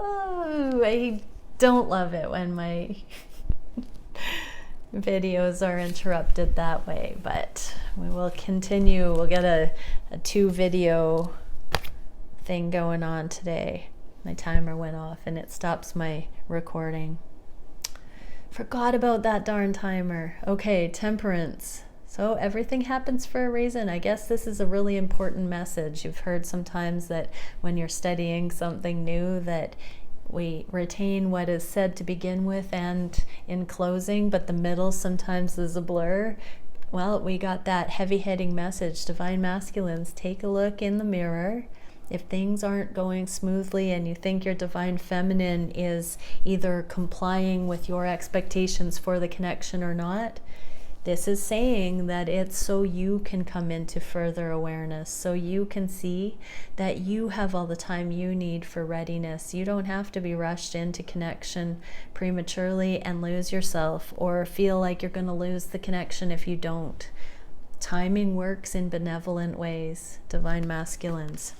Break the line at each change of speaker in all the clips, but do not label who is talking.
Oh, I don't love it when my videos are interrupted that way, but we will continue. We'll get a 2-video thing going on today. My timer went off and it stops my recording. Forgot about that darn timer. Okay, temperance. So everything happens for a reason. I guess this is a really important message. You've heard sometimes that when you're studying something new that we retain what is said to begin with and in closing, but the middle sometimes is a blur. Well, we got that heavy-hitting message. Divine Masculines, take a look in the mirror. If things aren't going smoothly and you think your Divine Feminine is either complying with your expectations for the connection or not, this is saying that it's so you can come into further awareness, so you can see that you have all the time you need for readiness. You don't have to be rushed into connection prematurely and lose yourself or feel like you're going to lose the connection if you don't. Timing works in benevolent ways, Divine Masculines.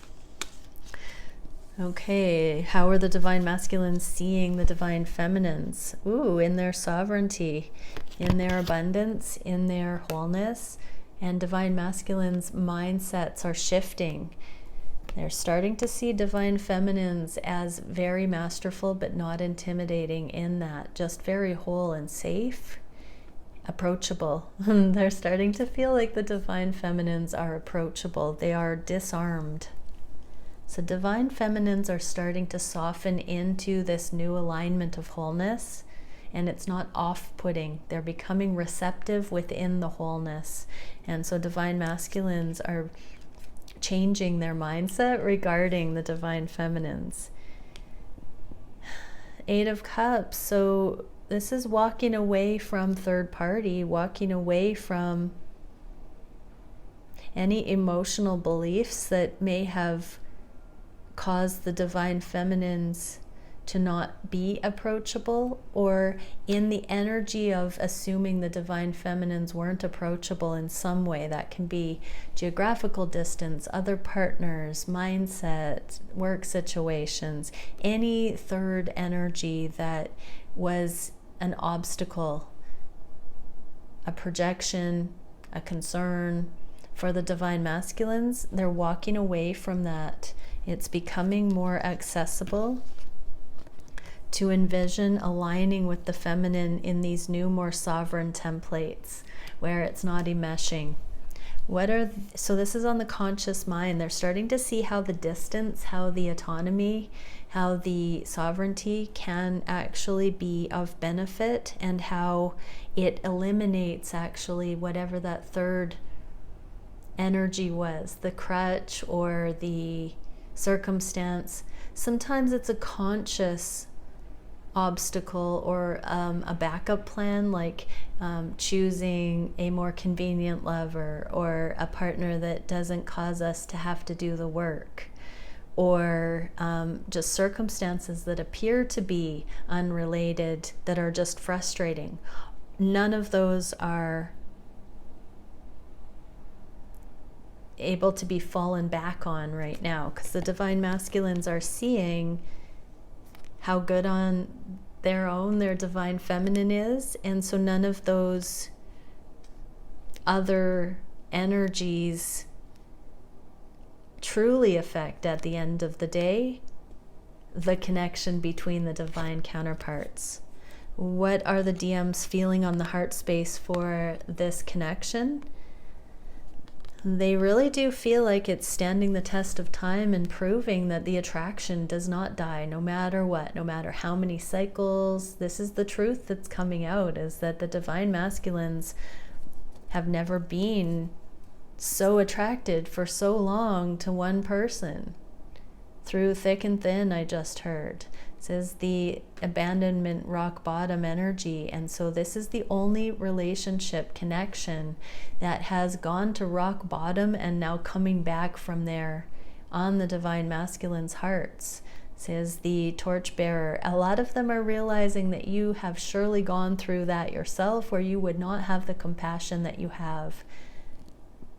Okay, how are the Divine Masculines seeing the Divine Feminines? Ooh, in their sovereignty, in their abundance, in their wholeness. And Divine Masculines' mindsets are shifting. They're starting to see Divine Feminines as very masterful but not intimidating in that. Just very whole and safe, approachable. They're starting to feel like the Divine Feminines are approachable. They are disarmed. So Divine Feminines are starting to soften into this new alignment of wholeness, and it's not off-putting. They're becoming receptive within the wholeness. And so Divine Masculines are changing their mindset regarding the Divine Feminines. 8 of Cups. So this is walking away from third party, walking away from any emotional beliefs that may have cause the Divine Feminines to not be approachable, or in the energy of assuming the Divine Feminines weren't approachable in some way. That can be geographical distance, other partners, mindset, work situations, any third energy that was an obstacle, a projection, a concern. For the Divine Masculines, they're walking away from that. It's becoming more accessible to envision aligning with the feminine in these new, more sovereign templates where it's not enmeshing. So this is on the conscious mind. They're starting to see how the distance, how the autonomy, how the sovereignty can actually be of benefit, and how it eliminates actually whatever that third energy was, the crutch or the circumstance. Sometimes it's a conscious obstacle or a backup plan, like choosing a more convenient lover or a partner that doesn't cause us to have to do the work, or just circumstances that appear to be unrelated that are just frustrating. None of those are able to be fallen back on right now, because the Divine Masculines are seeing how good on their own their Divine Feminine is, and so none of those other energies truly affect, at the end of the day, the connection between the divine counterparts. What are the DMs feeling on the heart space for this connection? They really do feel like it's standing the test of time and proving that the attraction does not die, no matter what, no matter how many cycles. This is the truth that's coming out, is that the Divine Masculines have never been so attracted for so long to one person. Through thick and thin, I just heard. This is the abandonment, rock bottom energy. And so this is the only relationship connection that has gone to rock bottom and now coming back from there on the Divine Masculine's hearts. This is the torchbearer. A lot of them are realizing that you have surely gone through that yourself, or you would not have the compassion that you have.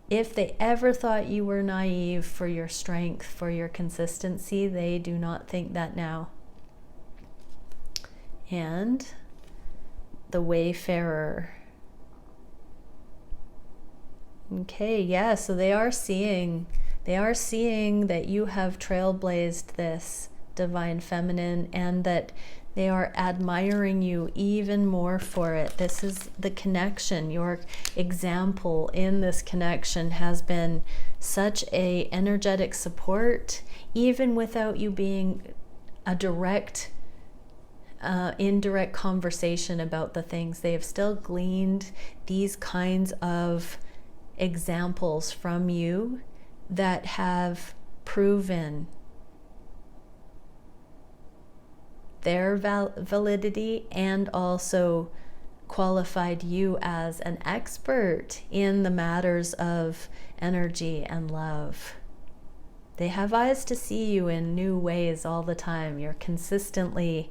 If they ever thought you were naive for your strength, for your consistency, they do not think that now. and the Wayfarer. Okay, yeah, so they are seeing that you have trailblazed this divine feminine, and that they are admiring you even more for it. This is the connection. Your example in this connection has been such a energetic support, even without you being a direct indirect conversation about the things. They have still gleaned these kinds of examples from you that have proven their validity, and also qualified you as an expert in the matters of energy and love. They have eyes to see you in new ways all the time. You're consistently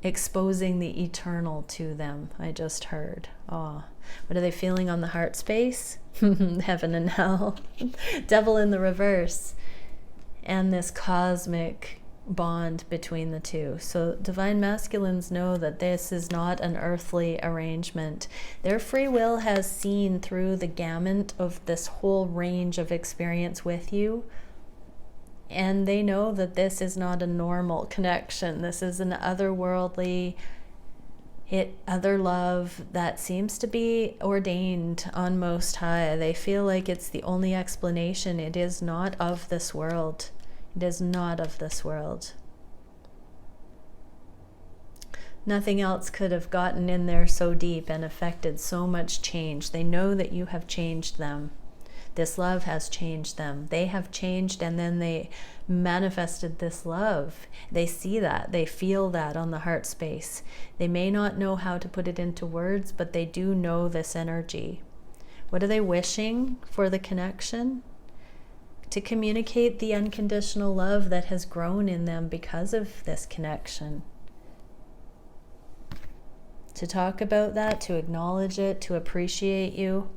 exposing the eternal to them. I just heard. Oh, what are they feeling on the heart space? Heaven and hell. Devil in the reverse. And this cosmic bond between the two. So divine masculines know that this is not an earthly arrangement. Their free will has seen through the gamut of this whole range of experience with you. And they know that this is not a normal connection. This is an otherworldly, other love that seems to be ordained on Most High. They feel like it's the only explanation. It is not of this world. It is not of this world. Nothing else could have gotten in there so deep and affected so much change. They know that you have changed them. This love has changed them. They have changed, and then they manifested this love. They see that. They feel that on the heart space. They may not know how to put it into words, but they do know this energy. What are they wishing for the connection? To communicate the unconditional love that has grown in them because of this connection. To talk about that, to acknowledge it, to appreciate you.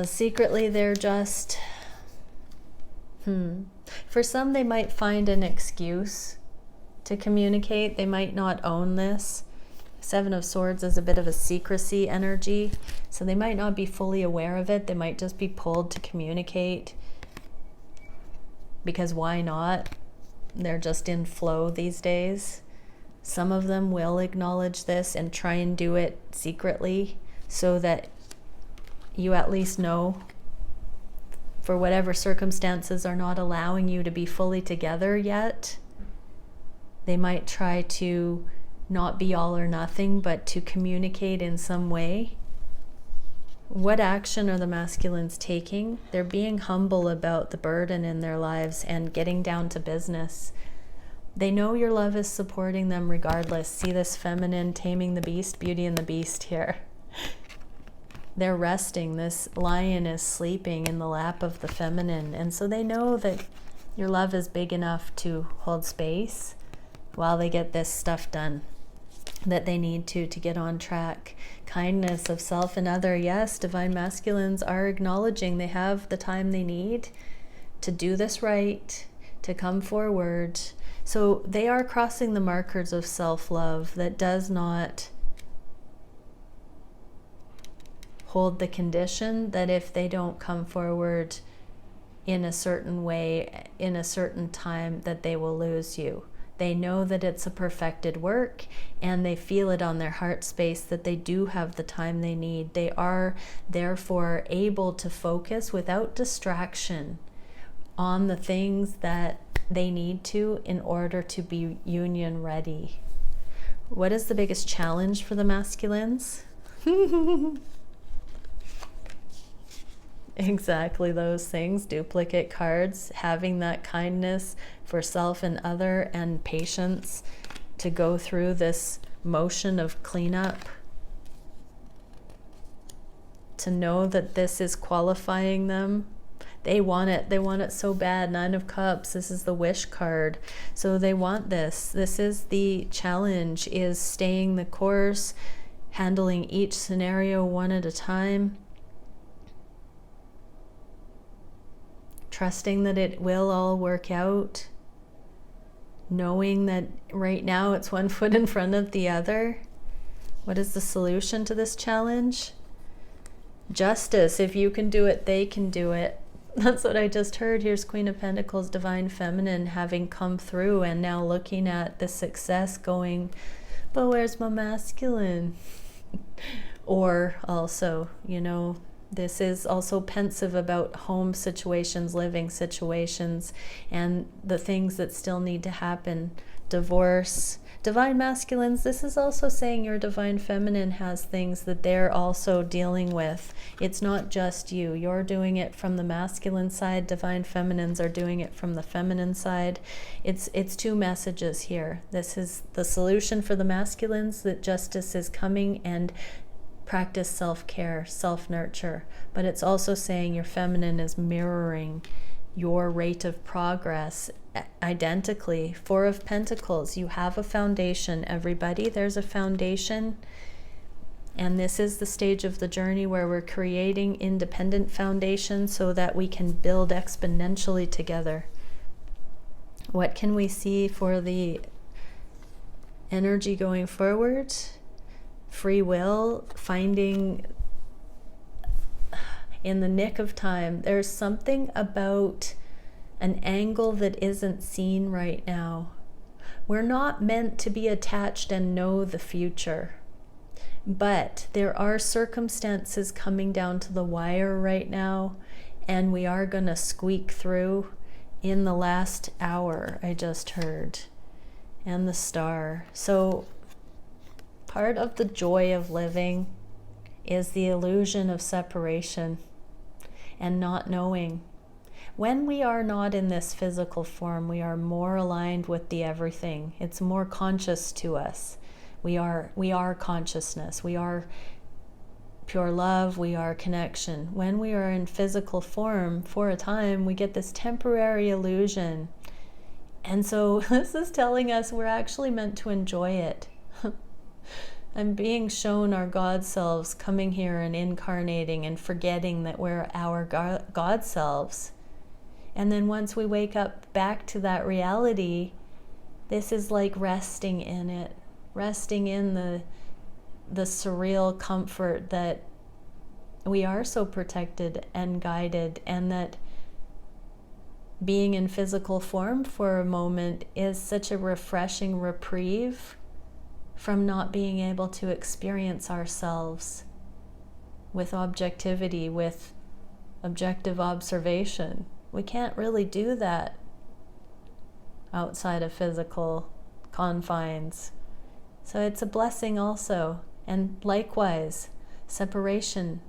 Secretly, they're just, for some, they might find an excuse to communicate. They might not own this. Seven of Swords is a bit of a secrecy energy, so they might not be fully aware of it. They might just be pulled to communicate because why not? They're just in flow these days. Some of them will acknowledge this and try and do it secretly so that you at least know, for whatever circumstances are not allowing you to be fully together yet. They might try to not be all or nothing, but to communicate in some way. What action are the masculines taking? They're being humble about the burden in their lives and getting down to business. They know your love is supporting them regardless. See this feminine taming the beast, Beauty and the Beast here. They're resting. This lion is sleeping in the lap of the feminine. And so they know that your love is big enough to hold space while they get this stuff done that they need to get on track. Kindness of self and other. Yes, divine masculines are acknowledging they have the time they need to do this right, to come forward. So they are crossing the markers of self-love that does not hold the condition that if they don't come forward in a certain way, in a certain time, that they will lose you. They know that it's a perfected work, and they feel it on their heart space that they do have the time they need. They are therefore able to focus without distraction on the things that they need to in order to be union ready. What is the biggest challenge for the masculines? Exactly those things. Duplicate cards, having that kindness for self and other, and patience to go through this motion of cleanup. To know that this is qualifying them. They want it. They want it so bad. Nine of Cups. This is the wish card. So they want this. This is the challenge, is staying the course, handling each scenario one at a time. trusting that it will all work out, knowing that right now it's one foot in front of the other. What is the solution to this challenge? Justice. If you can do it, they can do it. That's what I just heard. Here's Queen of Pentacles, Divine Feminine, having come through and now looking at the success going, but where's my masculine? Or also, you know, this is also pensive about home situations, living situations, and the things that still need to happen. Divorce. Divine Masculines, this is also saying your Divine Feminine has things that they're also dealing with. It's not just you. You're doing it from the masculine side. Divine Feminines are doing it from the feminine side. It's two messages here. This is the solution for the masculines, that justice is coming, and practice self-care, self-nurture. But it's also saying your feminine is mirroring your rate of progress identically. Four of Pentacles, you have a foundation, everybody. There's a foundation, and this is the stage of the journey where we're creating independent foundations so that we can build exponentially together. What can we see for the energy going forward? Free will, finding in the nick of time. There's something about an angle that isn't seen right now. We're not meant to be attached and know the future, but there are circumstances coming down to the wire right now, and we are going to squeak through. In the last hour, I just heard, and the Star. So part of the joy of living is the illusion of separation and not knowing. When we are not in this physical form, we are more aligned with the everything. It's more conscious to us. We are consciousness. We are pure love. We are connection. When we are in physical form for a time, we get this temporary illusion. And so this is telling us we're actually meant to enjoy it. I'm being shown our God selves coming here and incarnating and forgetting that we're our God selves. And then once we wake up back to that reality, this is like resting in it, resting in the surreal comfort that we are so protected and guided, and that being in physical form for a moment is such a refreshing reprieve from not being able to experience ourselves with objectivity, with objective observation. We can't really do that outside of physical confines. So it's a blessing also. And likewise, separation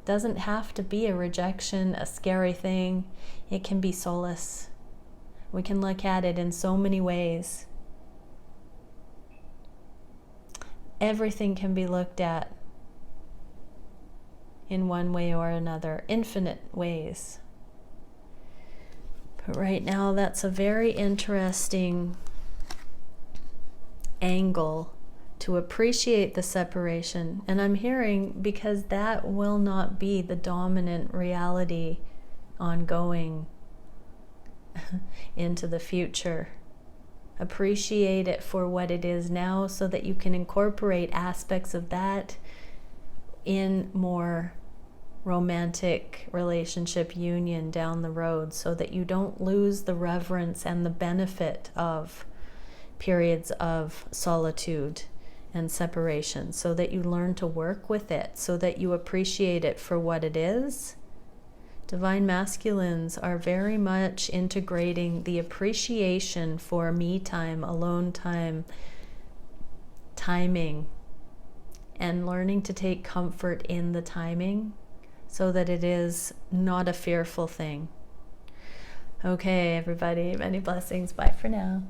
doesn't have to be a rejection, a scary thing. It can be solace. We can look at it in so many ways. Everything can be looked at in one way or another, infinite ways. But right now, that's a very interesting angle to appreciate the separation. And I'm hearing, because that will not be the dominant reality ongoing into the future. Appreciate it for what it is now, so that you can incorporate aspects of that in more romantic relationship union down the road, so that you don't lose the reverence and the benefit of periods of solitude and separation, so that you learn to work with it, so that you appreciate it for what it is. Divine Masculines are very much integrating the appreciation for me time, alone time, timing, and learning to take comfort in the timing so that it is not a fearful thing. Okay, everybody, many blessings. Bye for now.